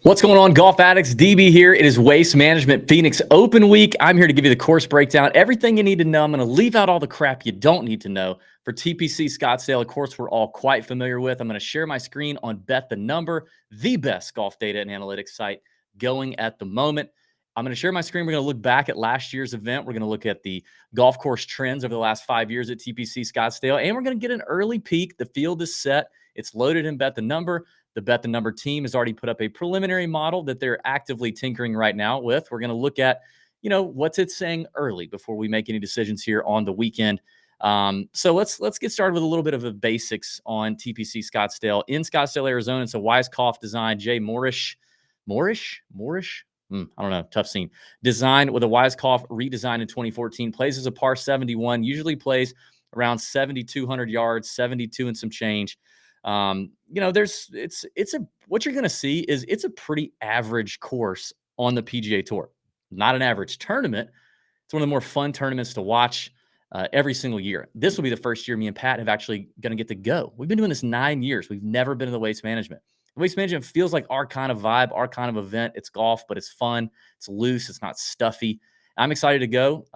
What's going on, golf addicts? DB here. It is Waste Management Phoenix Open Week. I'm here to give you the course breakdown, everything you need to know. I'm going to leave out all the crap you don't need to know for TPC Scottsdale, a course we're all quite familiar with. I'm going to share my screen on Bet the Number, the best golf data and analytics site going at the moment. I'm going to share my screen. We're going to look back at last year's event. We're going to look at the golf course trends over the last 5 years at TPC Scottsdale, and we're going to get an early peek. The field is set. It's loaded in Bet the Number. The Bet the Number team has already put up a preliminary model that they're actively tinkering right now with. We're going to look at, what's it saying early before we make any decisions here on the weekend. So let's get started with a little bit of the basics on TPC Scottsdale in Scottsdale, Arizona. It's a Weiskopf design. Jay Moorish. I don't know. Tough scene. Designed with a Weiskopf redesign in 2014. Plays as a par 71. Usually plays around 7,200 yards, 72 and some change. What you're going to see is it's a pretty average course on the PGA Tour. Not an average tournament. It's one of the more fun tournaments to watch every single year. This will be the first year me and Pat have actually going to get to go. We've been doing this 9 years. We've never been to the Waste Management. Waste Management feels like our kind of vibe, our kind of event. It's golf, but it's fun. It's loose. It's not stuffy. I'm excited to go.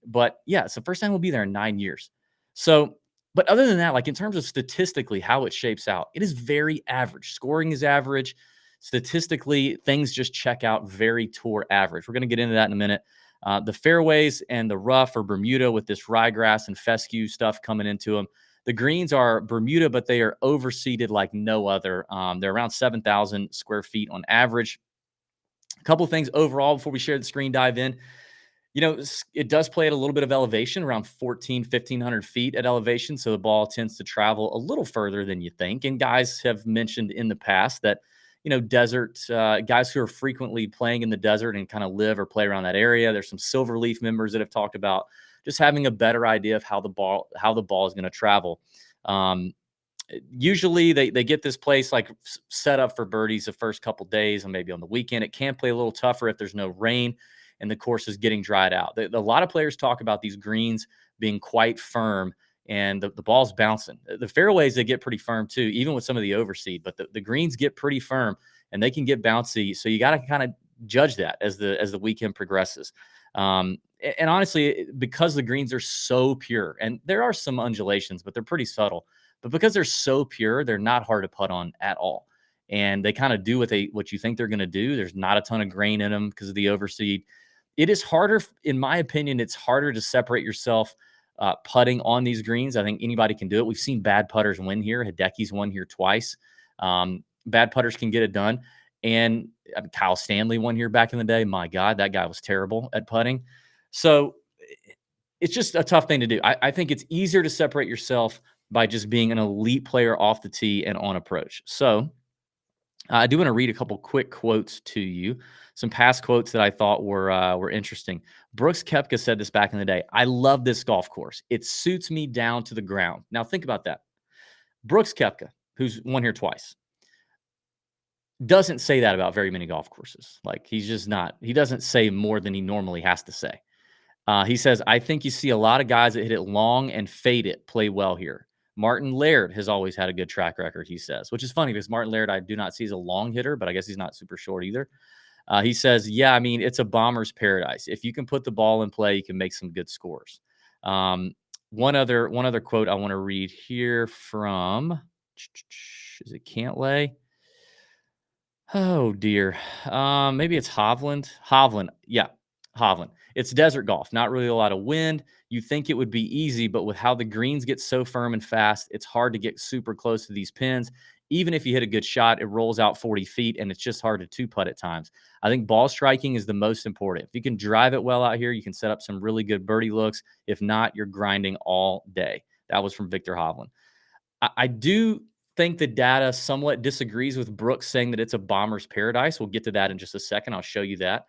But yeah, it's the first time we'll be there in 9 years. So, but other than that, like in terms of statistically how it shapes out, it is very average. Scoring is average. Statistically, things just check out very tour average. We're going to get into that in a minute. The fairways and the rough are Bermuda with this ryegrass and fescue stuff coming into them. The greens are Bermuda, but they are overseeded like no other. They're around 7,000 square feet on average. A couple of things overall before we share the screen dive in. It does play at a little bit of elevation, around 1,500 feet at elevation. So the ball tends to travel a little further than you think. And guys have mentioned in the past that, desert guys who are frequently playing in the desert and kind of live or play around that area. There's some Silverleaf members that have talked about just having a better idea of how the ball is going to travel. Usually they get this place like set up for birdies the first couple days and maybe on the weekend. It can play a little tougher if there's no rain and the course is getting dried out. A lot of players talk about these greens being quite firm and the ball's bouncing. The fairways, they get pretty firm too, even with some of the overseed, but the greens get pretty firm and they can get bouncy. So you got to kind of judge that as the weekend progresses. And honestly, because the greens are so pure, and there are some undulations, but they're pretty subtle. But because they're so pure, they're not hard to putt on at all. And they kind of do what you think they're going to do. There's not a ton of grain in them because of the overseed. It is harder, in my opinion, it's harder to separate yourself putting on these greens. I think anybody can do it. We've seen bad putters win here. Hideki's won here twice. Bad putters can get it done. And Kyle Stanley won here back in the day. My God, that guy was terrible at putting. So it's just a tough thing to do. I think it's easier to separate yourself by just being an elite player off the tee and on approach. So I do want to read a couple quick quotes to you, some past quotes that I thought were interesting. Brooks Koepka said this back in the day. I love this golf course. It suits me down to the ground. Now think about that. Brooks Koepka, who's won here twice, doesn't say that about very many golf courses. Like he doesn't say more than he normally has to say. He says, I think you see a lot of guys that hit it long and fade it play well here. Martin Laird has always had a good track record, he says, which is funny because Martin Laird, I do not see as a long hitter, but I guess he's not super short either. He says, yeah, I mean, it's a bomber's paradise. If you can put the ball in play, you can make some good scores. One other quote I want to read here from, is it Cantlay? Oh, dear. Maybe it's Hovland. Yeah, Hovland. It's desert golf, not really a lot of wind. You think it would be easy, but with how the greens get so firm and fast, it's hard to get super close to these pins. Even if you hit a good shot, it rolls out 40 feet, and it's just hard to two-putt at times. I think ball striking is the most important. If you can drive it well out here, you can set up some really good birdie looks. If not, you're grinding all day. That was from Victor Hovland. I do think the data somewhat disagrees with Brooks saying that it's a bomber's paradise. We'll get to that in just a second. I'll show you that.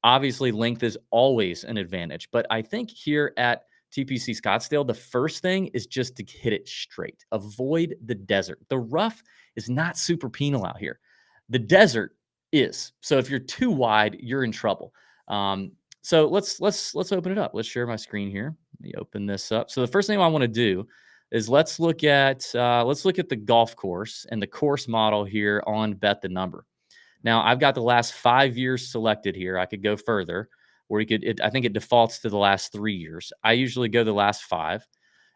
Obviously, length is always an advantage, but I think here at TPC Scottsdale, the first thing is just to hit it straight. Avoid the desert. The rough is not super penal out here. The desert is. So if you're too wide, you're in trouble. So let's open it up. Let's share my screen here. Let me open this up. So the first thing I want to do is let's look at the golf course and the course model here on Bet the Number. Now, I've got the last 5 years selected here. I could go further, or you could I think it defaults to the last 3 years. I usually go the last 5.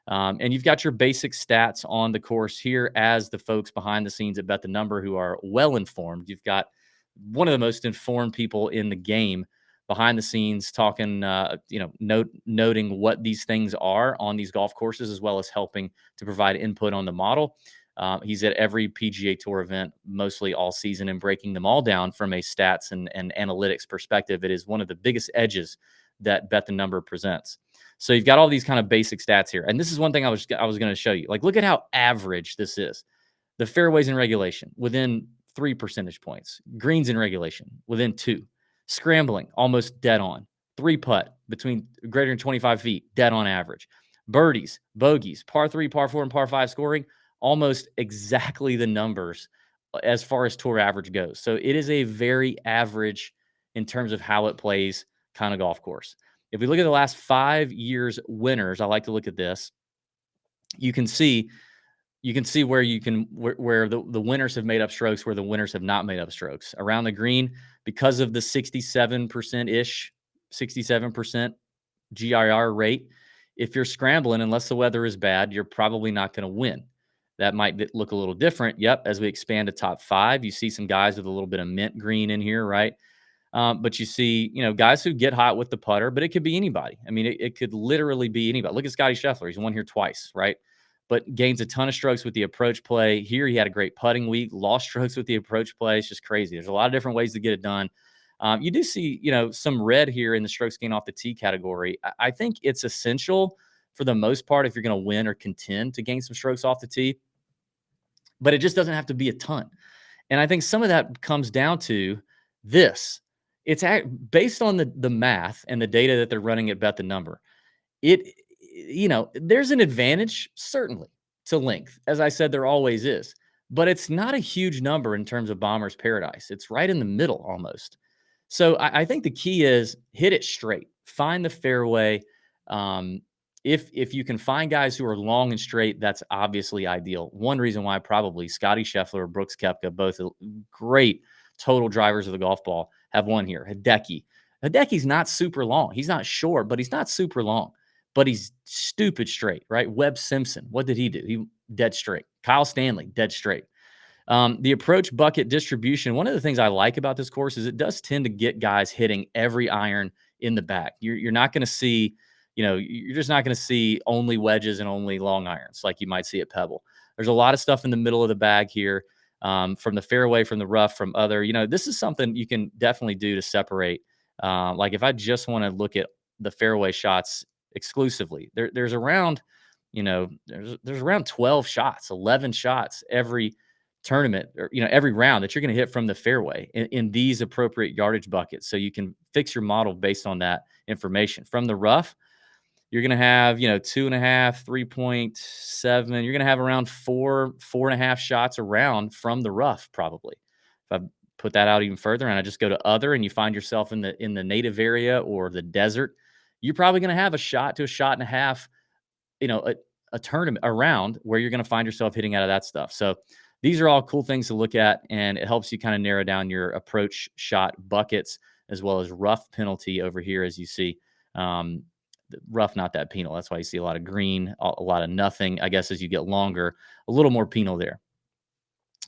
And you've got your basic stats on the course here as the folks behind the scenes at Bet the Number who are well informed. You've got one of the most informed people in the game behind the scenes talking, noting what these things are on these golf courses, as well as helping to provide input on the model. He's at every PGA Tour event, mostly all season, and breaking them all down from a stats and analytics perspective. It is one of the biggest edges that Bet the Number presents. So you've got all these kind of basic stats here. And this is one thing I was going to show you. Like, look at how average this is. The fairways in regulation within 3 percentage points. Greens in regulation within 2. Scrambling almost dead on. 3 putt between greater than 25 feet, dead on average. Birdies, bogeys, par 3, par 4, and par 5 scoring, almost exactly the numbers as far as tour average goes. So it is a very average in terms of how it plays kind of golf course. If we look at the last 5 years winners, I like to look at this. You can see where the winners have made up strokes, where the winners have not made up strokes. Around the green, because of the 67% GIR rate, if you're scrambling, unless the weather is bad, you're probably not going to win. That might look a little different. Yep, as we expand to top 5, you see some guys with a little bit of mint green in here, right? But you see, guys who get hot with the putter, but it could be anybody. I mean, it could literally be anybody. Look at Scotty Scheffler. He's won here twice, right? But gains a ton of strokes with the approach play. Here, he had a great putting week, lost strokes with the approach play. It's just crazy. There's a lot of different ways to get it done. You do see, some red here in the strokes gained off the tee category. I think it's essential for the most part if you're going to win or contend to gain some strokes off the tee. But it just doesn't have to be a ton. And I think some of that comes down to this. It's based on the math and the data that they're running at Bet the Number. There's an advantage certainly to length. As I said, there always is, but it's not a huge number in terms of Bomber's Paradise. It's right in the middle almost. So I think the key is hit it straight, find the fairway. If you can find guys who are long and straight, that's obviously ideal. One reason why probably Scotty Scheffler or Brooks Koepka, both great total drivers of the golf ball, have won here. Hideki's not super long. He's not short, but he's not super long. But he's stupid straight, right? Webb Simpson, what did he do? He dead straight. Kyle Stanley, dead straight. The approach bucket distribution, one of the things I like about this course is it does tend to get guys hitting every iron in the back. You're not going to see, you're just not going to see only wedges and only long irons like you might see at Pebble. There's a lot of stuff in the middle of the bag here, from the fairway, from the rough, from other. This is something you can definitely do to separate. Like if I just want to look at the fairway shots exclusively, there's around, there's around 12 shots, 11 shots every tournament, or every round that you're going to hit from the fairway in these appropriate yardage buckets. So you can fix your model based on that information. From the rough, you're going to have 2.5, 3.7. You're going to have around 4.5 shots around from the rough, probably. If I put that out even further and I just go to other, and you find yourself in the native area or the desert, you're probably going to have a shot to a shot and a half, a tournament around where you're going to find yourself hitting out of that stuff. So these are all cool things to look at, and it helps you kind of narrow down your approach shot buckets, as well as rough penalty over here, as you see. Rough, not that penal. That's why you see a lot of green, a lot of nothing. I guess as you get longer, a little more penal there.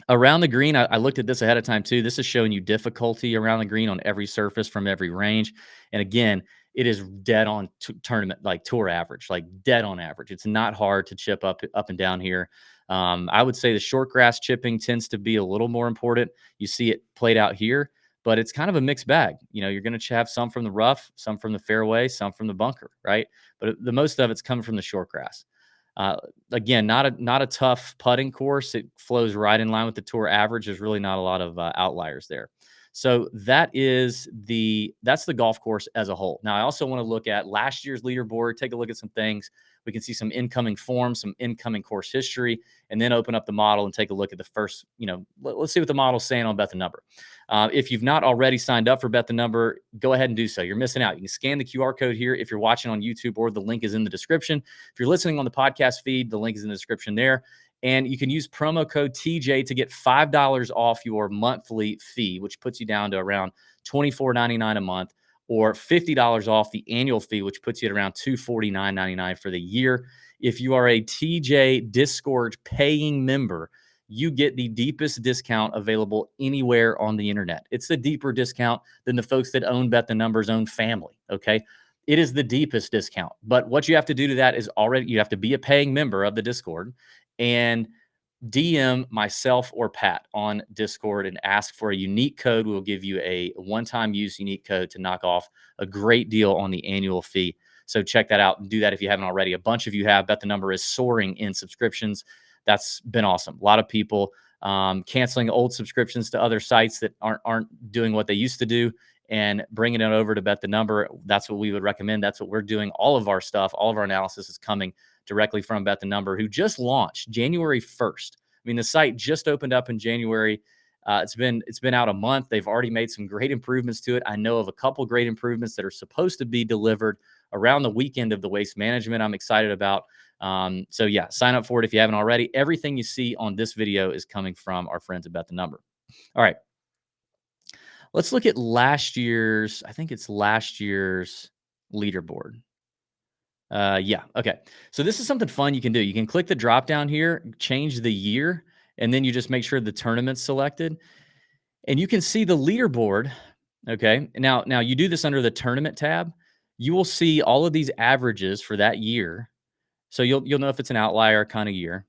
Around the green, I looked at this ahead of time too. This is showing you difficulty around the green on every surface from every range. And again, it is dead on tournament, like tour average, like dead on average. It's not hard to chip up and down here. I would say the short grass chipping tends to be a little more important. You see it played out here, but it's kind of a mixed bag. You're going to have some from the rough, some from the fairway, some from the bunker, right? But the most of it's coming from the short grass. Again, not a tough putting course. It flows right in line with the tour average. There's really not a lot of outliers there. So that's the golf course as a whole. Now, I also want to look at last year's leaderboard, take a look at some things. We can see some incoming forms, some incoming course history, and then open up the model and take a look at the first, let's see what the model's saying on Bet the Number. If you've not already signed up for Bet the Number, go ahead and do so. You're missing out. You can scan the QR code here if you're watching on YouTube, or the link is in the description. If you're listening on the podcast feed, the link is in the description there. And you can use promo code TJ to get $5 off your monthly fee, which puts you down to around $24.99 a month, or $50 off the annual fee, which puts you at around $249.99 for the year. If you are a TJ Discord paying member, you get the deepest discount available anywhere on the internet. It's the deeper discount than the folks that own Bet the Number's own family. Okay. It is the deepest discount. But what you have to do to that is you have to be a paying member of the Discord and DM myself or Pat on Discord and ask for a unique code. We'll give you a one-time use unique code to knock off a great deal on the annual fee. So check that out and do that if you haven't already. A bunch of you have. Bet the Number is soaring in subscriptions. That's been awesome. A lot of people canceling old subscriptions to other sites that aren't doing what they used to do and bringing it over to Bet the Number. That's what we would recommend. That's what we're doing. All of our stuff, all of our analysis is coming directly from Bet the Number, who just launched January 1st. I mean, the site just opened up in January. It's been out a month. They've already made some great improvements to it. I know of a couple great improvements that are supposed to be delivered around the weekend of the Waste Management. I'm excited about. So yeah, sign up for it if you haven't already. Everything you see on this video is coming from our friends at Bet the Number. All right. Let's look at last year's, I think it's last year's leaderboard. Yeah. Okay. So this is something fun you can do. You can click the drop down here, change the year, and then you just make sure the tournament's selected. And you can see the leaderboard. Okay. Now you do this under the tournament tab. You will see all of these averages for that year. So you'll know if it's an outlier kind of year.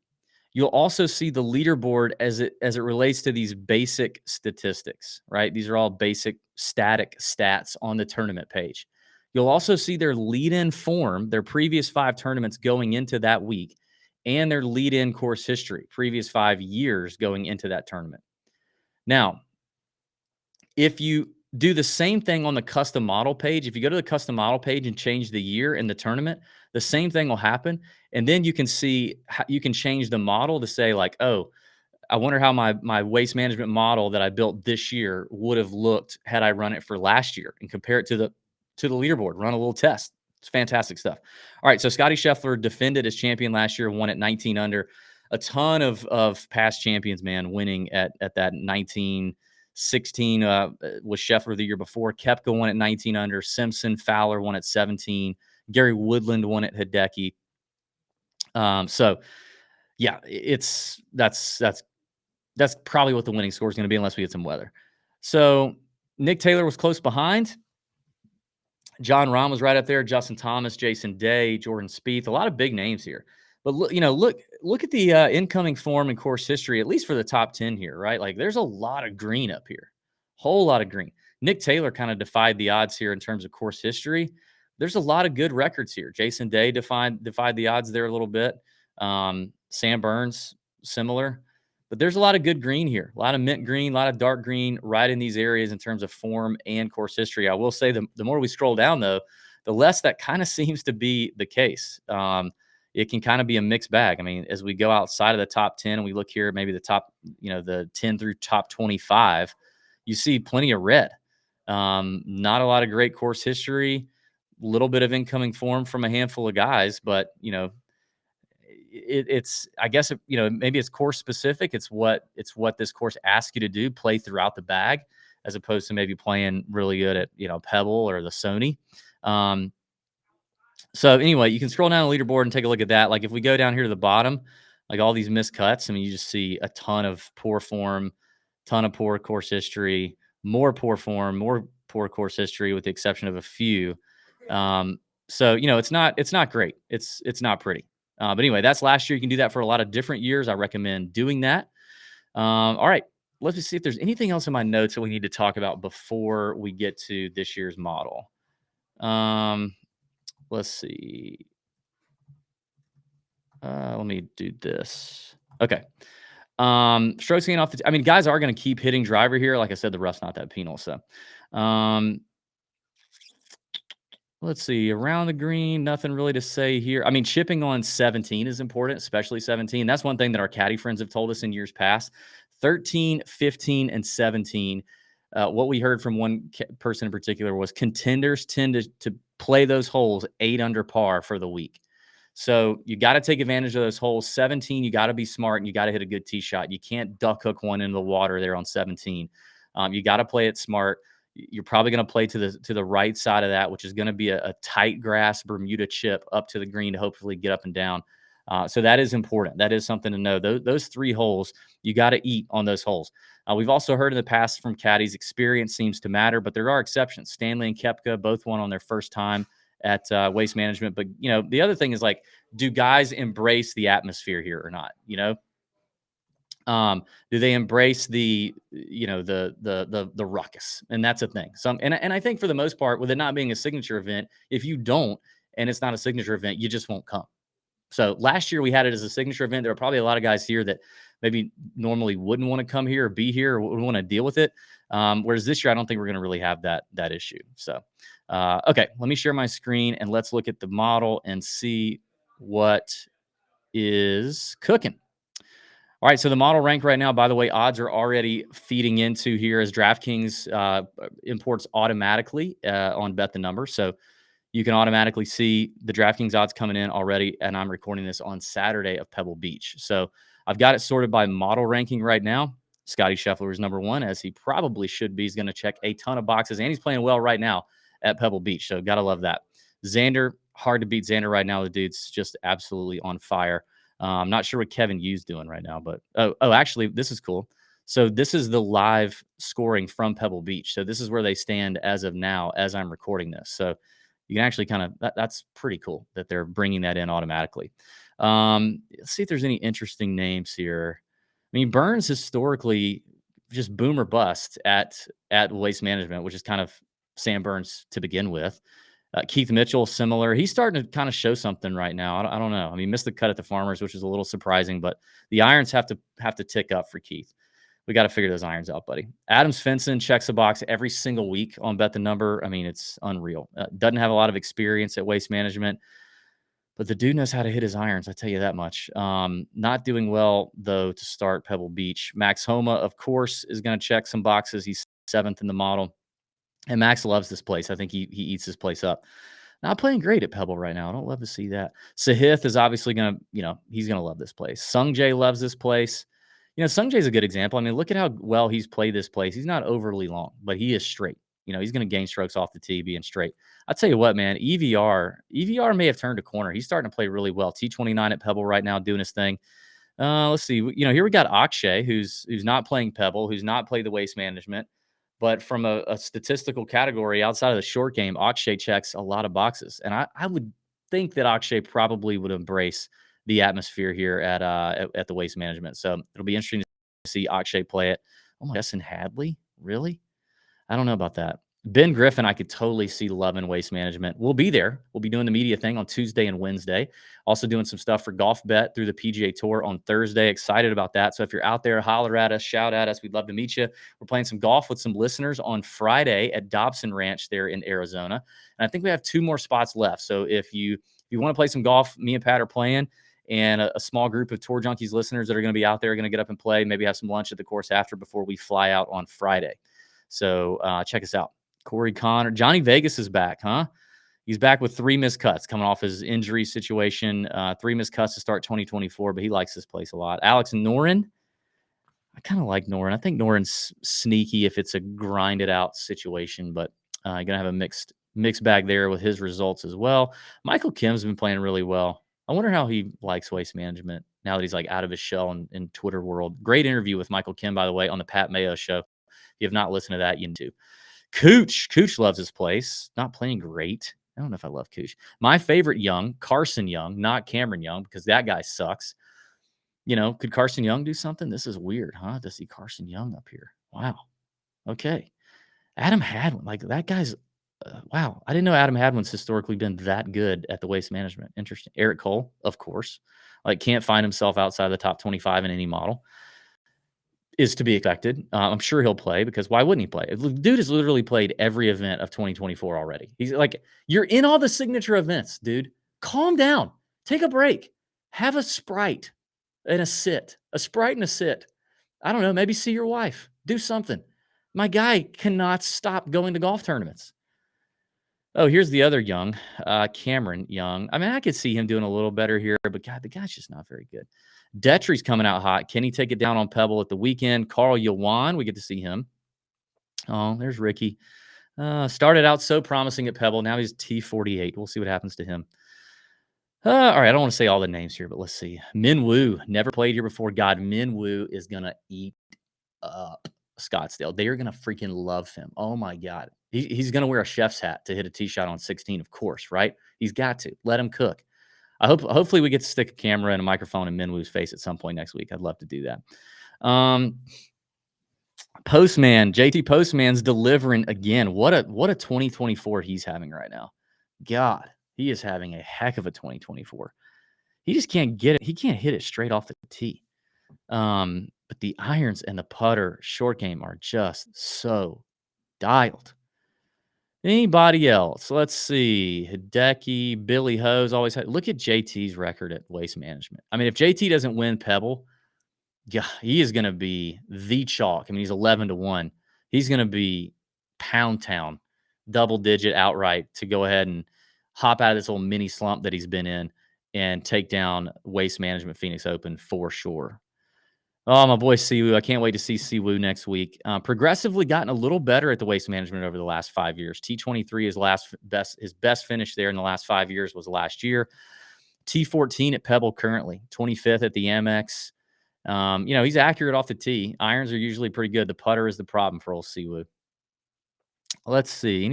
You'll also see the leaderboard as it relates to these basic statistics, right? These are all basic static stats on the tournament page. You'll also see their lead-in form, their previous 5 tournaments going into that week, and their lead-in course history, previous 5 years going into that tournament. Now, if you do the same thing on the custom model page, if you go to the custom model page and change the year in the tournament, the same thing will happen. And then you can see how you can change the model to say like, oh, I wonder how my waste management model that I built this year would have looked had I run it for last year, and compare it to the leaderboard, run a little test. It's fantastic stuff. All right. So Scotty Scheffler defended as champion last year, won at 19 under. A ton of past champions, man, winning at that 19. 16 was Scheffler the year before. Koepka won at 19 under. Simpson, Fowler won at 17. Gary Woodland won at Hideki. So yeah, that's probably what the winning score is going to be unless we get some weather. So Nick Taylor was close behind. John Rahm was right up there. Justin Thomas, Jason Day, Jordan Spieth, a lot of big names here. But look at the incoming form and course history, at least for the top 10 here, right? Like there's a lot of green up here, whole lot of green. Nick Taylor kind of defied the odds here in terms of course history. There's a lot of good records here. Jason Day defied the odds there a little bit. Sam Burns, similar. But there's a lot of good green here, a lot of mint green, a lot of dark green right in these areas in terms of form and course history. I will say the more we scroll down, though, the less that kind of seems to be the case. It can kind of be a mixed bag. I mean, as we go outside of the top 10 and we look here, maybe the top, the 10 through top 25, you see plenty of red. Not a lot of great course history, a little bit of incoming form from a handful of guys, but, it's I guess maybe it's course specific. It's what this course asks you to do, play throughout the bag, as opposed to maybe playing really good at Pebble or the Sony. So anyway, you can scroll down the leaderboard and take a look at that. Like if we go down here to the bottom, like all these missed cuts, I mean, you just see a ton of poor form, ton of poor course history, more poor form, more poor course history, with the exception of a few. So it's not great. It's not pretty. But anyway, that's last year. You can do that for a lot of different years. I recommend doing that. All right. Let's see if there's anything else in my notes that we need to talk about before we get to this year's model. Let's see. Let me do this. Okay. Strokes getting off I mean, guys are going to keep hitting driver here. Like I said, the rough's not that penal. So, let's see. Around the green, nothing really to say here. I mean, chipping on 17 is important, especially 17. That's one thing that our caddy friends have told us in years past. 13, 15, and 17. What we heard from one person in particular was contenders tend to play those holes 8 under par for the week. So you got to take advantage of those holes. 17, you got to be smart and you got to hit a good tee shot. You can't duck hook one into the water there on 17. You got to play it smart. You're probably going to play to the right side of that, which is going to be a tight grass Bermuda chip up to the green to hopefully get up and down. So that is important. That is something to know. Those 3 holes, you got to eat on those holes. We've also heard in the past from caddies, experience seems to matter, but there are exceptions. Stanley and Koepka both won on their first time at Waste Management. But, the other thing is, like, do guys embrace the atmosphere here or not? Do they embrace the ruckus? And that's a thing. And I think for the most part, with it not being a signature event, if you don't, and it's not a signature event, you just won't come. So last year we had it as a signature event. There were probably a lot of guys here that maybe normally wouldn't want to come here or be here or wouldn't want to deal with it. Whereas this year, I don't think we're going to really have that issue. So, okay, let me share my screen and let's look at the model and see what is cooking. All right, so the model rank right now, by the way, odds are already feeding into here as DraftKings imports automatically on Bet the Number. So you can automatically see the DraftKings odds coming in already, and I'm recording this on Saturday of Pebble Beach. So I've got it sorted by model ranking right now. Scotty Scheffler is number 1, as he probably should be. He's going to check a ton of boxes, and he's playing well right now at Pebble Beach. So got to love that. Xander, hard to beat Xander right now. The dude's just absolutely on fire. I'm not sure what Kevin Yu's doing right now, but actually, this is cool. So this is the live scoring from Pebble Beach. So this is where they stand as of now, as I'm recording this. So you can actually that's pretty cool that they're bringing that in automatically. Let's see if there's any interesting names here. I mean, Burns historically just boom or bust at Waste Management, which is kind of Sam Burns to begin with. Keith Mitchell, similar. He's starting to kind of show something right now. I don't know. I mean, missed the cut at the Farmers, which is a little surprising, but the irons have to tick up for Keith. We got to figure those irons out, buddy. Adams Fenson checks a box every single week on Bet the Number. I mean, it's unreal. Doesn't have a lot of experience at Waste Management, but the dude knows how to hit his irons. I tell you that much. Not doing well, though, to start Pebble Beach. Max Homa, of course, is going to check some boxes. He's 7th in the model. And Max loves this place. I think he eats this place up. Not playing great at Pebble right now. I don't love to see that. Sahith is obviously going to, he's going to love this place. Sung Jae loves this place. Sung Jae's a good example. I mean, look at how well he's played this place. He's not overly long, but he is straight. He's going to gain strokes off the tee being straight. I'll tell you what, man, EVR may have turned a corner. He's starting to play really well. T29 at Pebble right now doing his thing. Let's see. Here we got Akshay, who's not playing Pebble, who's not played the Waste Management. But from a statistical category outside of the short game, Akshay checks a lot of boxes. And I would think that Akshay probably would embrace the atmosphere here at the Waste Management. So it'll be interesting to see Akshay play it. Oh my, Justin Hadley? Really? I don't know about that. Ben Griffin, I could totally see loving Waste Management. We'll be there. We'll be doing the media thing on Tuesday and Wednesday. Also doing some stuff for Golf Bet through the PGA Tour on Thursday. Excited about that. So if you're out there, holler at us, shout at us. We'd love to meet you. We're playing some golf with some listeners on Friday at Dobson Ranch there in Arizona. And I think we have 2 more spots left. So if you want to play some golf, me and Pat are playing. And a small group of Tour Junkies listeners that are going to be out there are going to get up and play, maybe have some lunch at the course after before we fly out on Friday. So check us out. Corey Connor. Johnny Vegas is back, huh? He's back with 3 missed cuts coming off his injury situation. 3 missed cuts to start 2024, but he likes this place a lot. Alex Noren. I kind of like Noren. I think Noren's sneaky if it's a grinded out situation, but you're going to have a mixed bag there with his results as well. Michael Kim's been playing really well. I wonder how he likes Waste Management now that he's like out of his shell in Twitter world. Great interview with Michael Kim, by the way, on the Pat Mayo show. If you have not listened to that, you need to. Cooch loves his place. Not playing great. I don't know if I love Cooch. My favorite Young, Carson Young, not Cameron Young, because that guy sucks. Could Carson Young do something? This is weird, huh? To see Carson Young up here. Wow. Okay. Adam Hadwin, like that guy's, wow. I didn't know Adam Hadwin's historically been that good at the Waste Management. Interesting. Eric Cole, of course. Like, can't find himself outside the top 25 in any model. Is to be expected. I'm sure he'll play, because why wouldn't he play? The dude has literally played every event of 2024 already. He's like, you're in all the signature events, dude. Calm down. Take a break. Have a Sprite and a sit. A Sprite and a sit. I don't know. Maybe see your wife. Do something. My guy cannot stop going to golf tournaments. Oh, here's the other Young, Cameron Young. I mean, I could see him doing a little better here, but God, the guy's just not very good. Detry's coming out hot. Can he take it down on Pebble at the weekend? Carl Yawan, we get to see him. Oh, there's Ricky. Started out so promising at Pebble. Now he's T48. We'll see what happens to him. All right, I don't want to say all the names here, but let's see. Min Woo, never played here before. God, Min Woo is going to eat up Scottsdale. They are going to freaking love him. Oh, my God. He's going to wear a chef's hat to hit a tee shot on 16, of course, right? He's got to. Let him cook. Hopefully we get to stick a camera and a microphone in Min Woo's face at some point next week. I'd love to do that. Postman, JT Postman's delivering again. What a 2024 he's having right now. God, he is having a heck of a 2024. He just can't get it. He can't hit it straight off the tee. But the irons and the putter short game are just so dialed. Anybody else? Let's see. Hideki, Billy Hose always had. Look at JT's record at Waste Management. I mean, if JT doesn't win Pebble, yeah, he is going to be the chalk. I mean, he's 11-1. He's going to be pound town, double digit outright to go ahead and hop out of this little mini slump that he's been in and take down Waste Management Phoenix Open for sure. Oh, my boy Siwoo. I can't wait to see Siwoo next week. Progressively gotten a little better at the Waste Management over the last 5 years. T23, his best finish there in the last 5 years was last year. T14 at Pebble currently, 25th at the Amex. He's accurate off the tee. Irons are usually pretty good. The putter is the problem for old Siwoo. Let's see.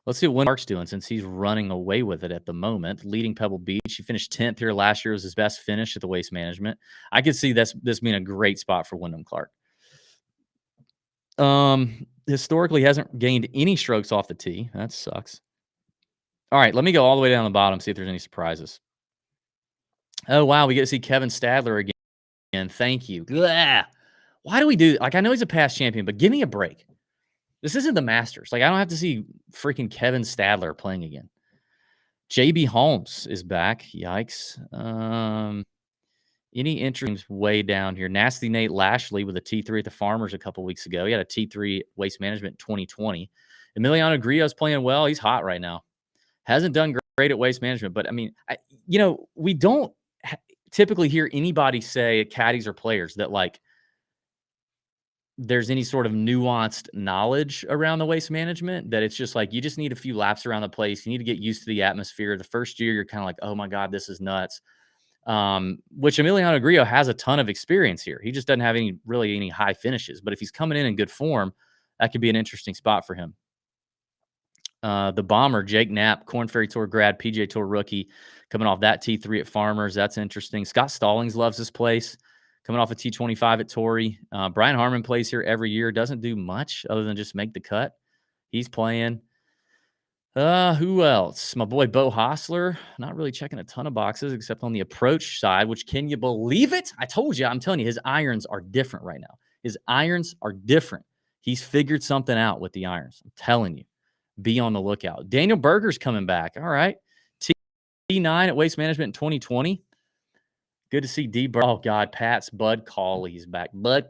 Let's see what Clark's doing since he's running away with it at the moment. Leading Pebble Beach. He finished 10th here last year. Was his best finish at the Waste Management. I could see this being a great spot for Wyndham Clark. Historically hasn't gained any strokes off the tee. That sucks. All right, let me go all the way down the bottom, see if there's any surprises. Oh, wow, we get to see Kevin Stadler again. Thank you. Blah. Why do we do I know he's a past champion, but give me a break. This isn't the Masters. I don't have to see freaking Kevin Stadler playing again. JB Holmes is back. Yikes. Any interest way down here? Nasty Nate Lashley with a T3 at the Farmers a couple weeks ago. He had a T3 Waste Management 2020. Emiliano Grillo's playing well. He's hot right now. Hasn't done great at Waste Management, but I mean, we don't typically hear anybody say caddies or players that there's any sort of nuanced knowledge around the Waste Management, that it's just you just need a few laps around the place. You need to get used to the atmosphere. The first year you're kind of oh my God, this is nuts. Which Emiliano Grillo has a ton of experience here. He just doesn't have any high finishes, but if he's coming in good form, that could be an interesting spot for him. The bomber, Jake Knapp, Korn Ferry Tour grad, PGA Tour rookie, coming off that T3 at Farmers. That's interesting. Scott Stallings loves this place, coming off a T25 at Torrey. Brian Harmon plays here every year, doesn't do much other than just make the cut. He's playing. Who else? My boy Bo Hostler, not really checking a ton of boxes except on the approach side, which, can you believe it? I told you, I'm telling you, his irons are different right now. His irons are different. He's figured something out with the irons. I'm telling you. Be on the lookout. Daniel Berger's coming back. All right. T9 at Waste Management in 2020. Good to see D. Oh, God. Pat's Bud Cauley is back. Bud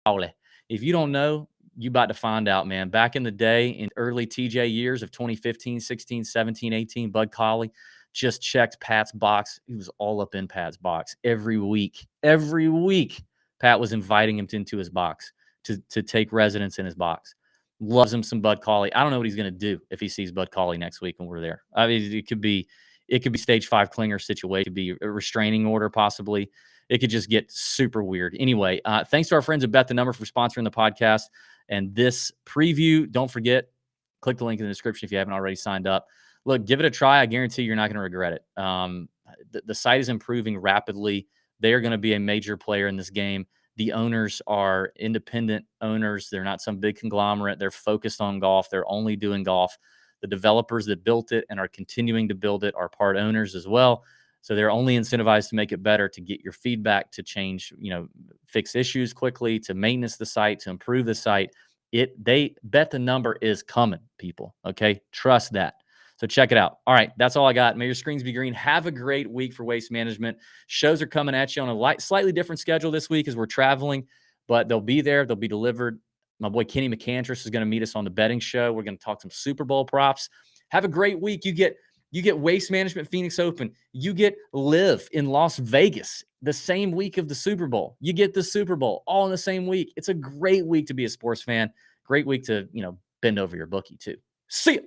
Cauley. If you don't know, you about to find out, man. Back in the day, in early TJ years of 2015, 16, 17, 18, Bud Cauley just checked Pat's box. He was all up in Pat's box every week. Every week, Pat was inviting him into his box to take residence in his box. Loves him some Bud Cauley. I don't know what he's going to do if he sees Bud Cauley next week when we're there. I mean, it could be stage 5 clinger situation. It could be a restraining order, possibly. It could just get super weird. Anyway, thanks to our friends at Bet the Number for sponsoring the podcast and this preview. Don't forget, click the link in the description if you haven't already signed up. Look, give it a try. I guarantee you're not going to regret it. The site is improving rapidly. They are going to be a major player in this game. The owners are independent owners. They're not some big conglomerate. They're focused on golf. They're only doing golf. The developers that built it and are continuing to build it are part owners as well. So they're only incentivized to make it better, to get your feedback, to change, fix issues quickly, to maintenance the site, to improve the site. They Bet the Number is coming, people. Okay. Trust that. So check it out. All right. That's all I got. May your screens be green. Have a great week for Waste Management. Shows are coming at you on a slightly different schedule this week as we're traveling, but they'll be there. They'll be delivered My boy Kenny McCandress is going to meet us on the betting show. We're going to talk some Super Bowl props. Have a great week. You get Waste Management Phoenix Open. You get Live in Las Vegas the same week of the Super Bowl. You get the Super Bowl all in the same week. It's a great week to be a sports fan. Great week to, bend over your bookie too. See ya.